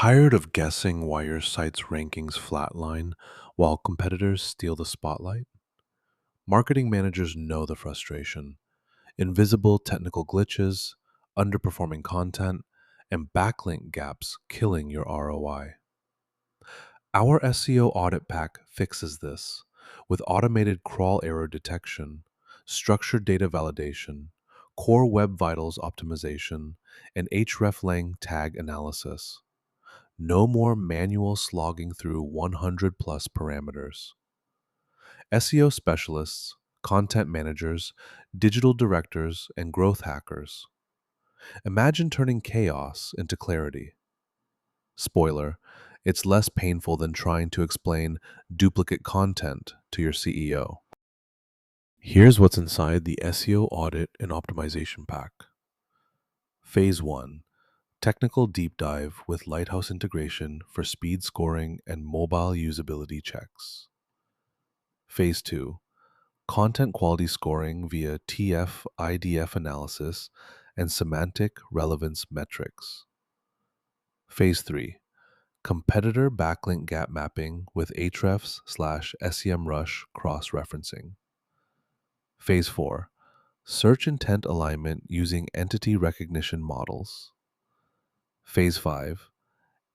Tired of guessing why your site's rankings flatline while competitors steal the spotlight? Marketing managers know the frustration. Invisible technical glitches, underperforming content, and backlink gaps killing your ROI. Our SEO Audit Pack fixes this with automated crawl error detection, structured data validation, core web vitals optimization, and hreflang tag analysis. No more manual slogging through 100 plus parameters. SEO specialists, content managers, digital directors, and growth hackers. Imagine turning chaos into clarity. Spoiler, it's less painful than trying to explain duplicate content to your CEO. Here's what's inside the SEO Audit and Optimization Pack. Phase 1. Technical deep dive with Lighthouse integration for speed scoring and mobile usability checks. Phase 2. Content quality scoring via TF-IDF analysis and semantic relevance metrics. Phase 3. Competitor backlink gap mapping with Ahrefs/SEMrush cross-referencing. Phase 4. Search intent alignment using entity recognition models. Phase 5.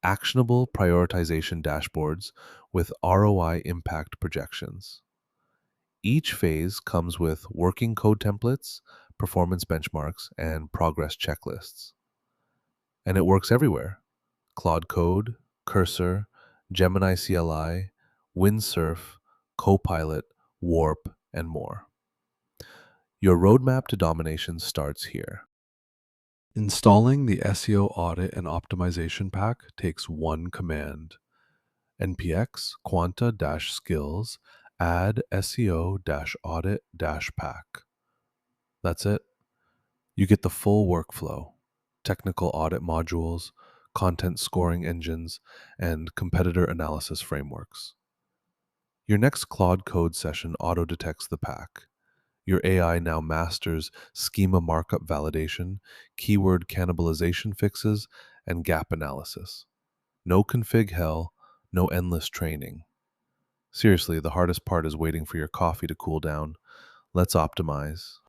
Actionable prioritization dashboards with ROI impact projections. Each phase comes with working code templates, performance benchmarks, and progress checklists. And it works everywhere: Claude Code, Cursor, Gemini CLI, Windsurf, Copilot, Warp, and more. Your roadmap to domination starts here. Installing the SEO Audit and Optimization Pack takes one command: npx quanta-skills add SEO-audit-pack. That's it. You get the full workflow: technical audit modules, content scoring engines, and competitor analysis frameworks. Your next Claude Code session auto-detects the pack. Your AI now masters schema markup validation, keyword cannibalization fixes, and gap analysis. No config hell, no endless training. Seriously, the hardest part is waiting for your coffee to cool down. Let's optimize.